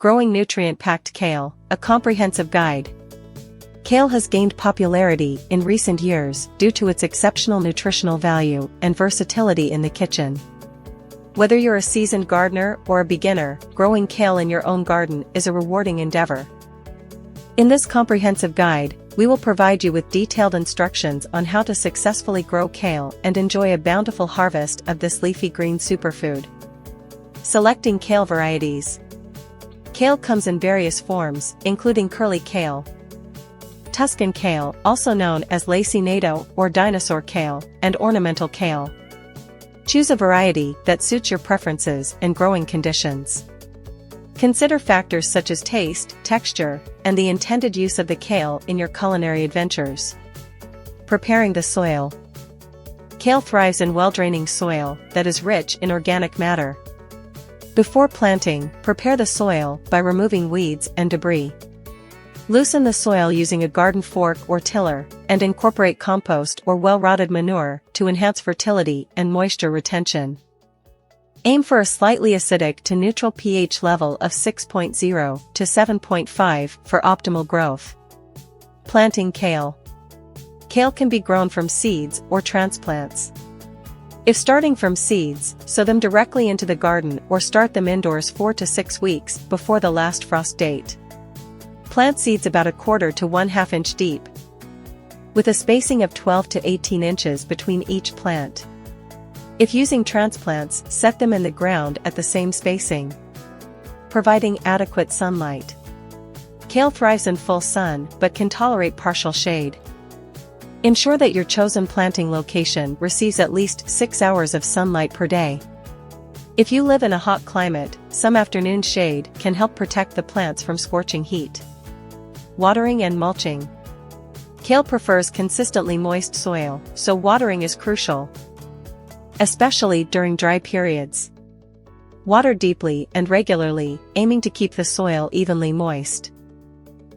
Growing Nutrient-Packed Kale, a comprehensive guide. Kale has gained popularity in recent years due to its exceptional nutritional value and versatility in the kitchen. Whether you're a seasoned gardener or a beginner, growing kale in your own garden is a rewarding endeavor. In this comprehensive guide, we will provide you with detailed instructions on how to successfully grow kale and enjoy a bountiful harvest of this leafy green superfood. Selecting kale varieties. Kale comes in various forms, including curly kale, Tuscan kale, also known as lacinato or dinosaur kale, and ornamental kale. Choose a variety that suits your preferences and growing conditions. Consider factors such as taste, texture, and the intended use of the kale in your culinary adventures. Preparing the soil. Kale thrives in well-draining soil that is rich in organic matter. Before planting, prepare the soil by removing weeds and debris. Loosen the soil using a garden fork or tiller, and incorporate compost or well-rotted manure to enhance fertility and moisture retention. Aim for a slightly acidic to neutral pH level of 6.0 to 7.5 for optimal growth. Planting kale. Kale can be grown from seeds or transplants. If starting from seeds, sow them directly into the garden or start them indoors 4 to 6 weeks before the last frost date. Plant seeds about 1/4 to 1/2 inch deep, with a spacing of 12 to 18 inches between each plant. If using transplants, set them in the ground at the same spacing, providing adequate sunlight. Kale thrives in full sun but can tolerate partial shade. Ensure that your chosen planting location receives at least 6 hours of sunlight per day. If you live in a hot climate, some afternoon shade can help protect the plants from scorching heat. Watering and mulching. Kale prefers consistently moist soil, so watering is crucial, especially during dry periods. Water deeply and regularly, aiming to keep the soil evenly moist.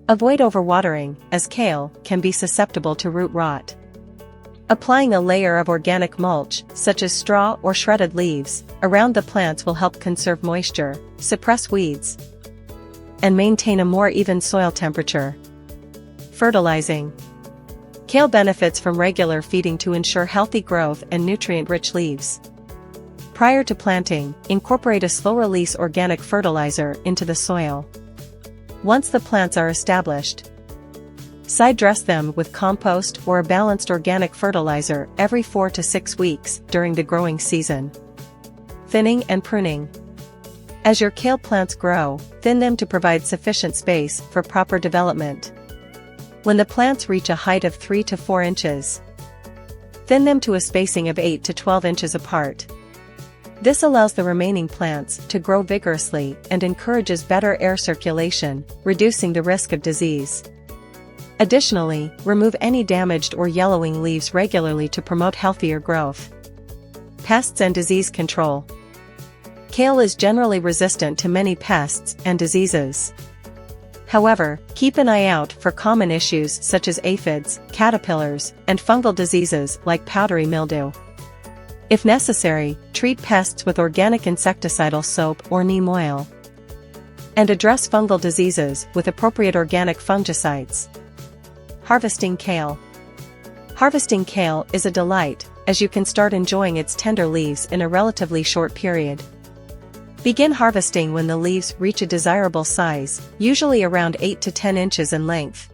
Avoid overwatering, as kale can be susceptible to root rot. Applying a layer of organic mulch, such as straw or shredded leaves, around the plants will help conserve moisture, suppress weeds, and maintain a more even soil temperature. Fertilizing. Kale benefits from regular feeding to ensure healthy growth and nutrient-rich leaves. Prior to planting, incorporate a slow-release organic fertilizer into the soil. Once the plants are established, side dress them with compost or a balanced organic fertilizer every 4 to 6 weeks during the growing season. Thinning and pruning. As your kale plants grow, thin them to provide sufficient space for proper development. When the plants reach a height of 3 to 4 inches, thin them to a spacing of 8 to 12 inches apart. This allows the remaining plants to grow vigorously and encourages better air circulation, reducing the risk of disease. Additionally, remove any damaged or yellowing leaves regularly to promote healthier growth. Pests and disease control. Kale is generally resistant to many pests and diseases. However, keep an eye out for common issues such as aphids, caterpillars, and fungal diseases like powdery mildew. If necessary, treat pests with organic insecticidal soap or neem oil, and address fungal diseases with appropriate organic fungicides. Harvesting kale. Harvesting kale is a delight, as you can start enjoying its tender leaves in a relatively short period. Begin harvesting when the leaves reach a desirable size, usually around 8 to 10 inches in length.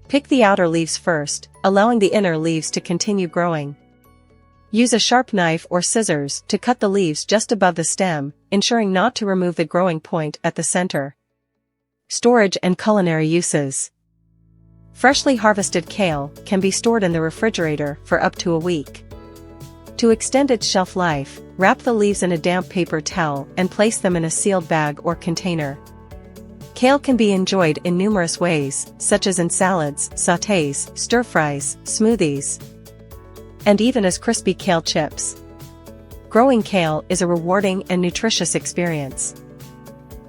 Pick the outer leaves first, allowing the inner leaves to continue growing. Use a sharp knife or scissors to cut the leaves just above the stem, ensuring not to remove the growing point at the center. Storage and culinary uses. Freshly harvested kale can be stored in the refrigerator for up to a week. To extend its shelf life, wrap the leaves in a damp paper towel and place them in a sealed bag or container. Kale can be enjoyed in numerous ways, such as in salads, sautés, stir-fries, smoothies, and even as crispy kale chips. Growing kale is a rewarding and nutritious experience.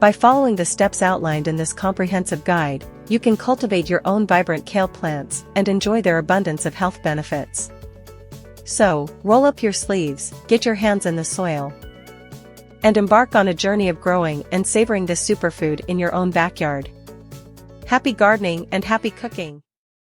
By following the steps outlined in this comprehensive guide, you can cultivate your own vibrant kale plants and enjoy their abundance of health benefits. So, roll up your sleeves, get your hands in the soil, and embark on a journey of growing and savoring this superfood in your own backyard. Happy gardening and happy cooking!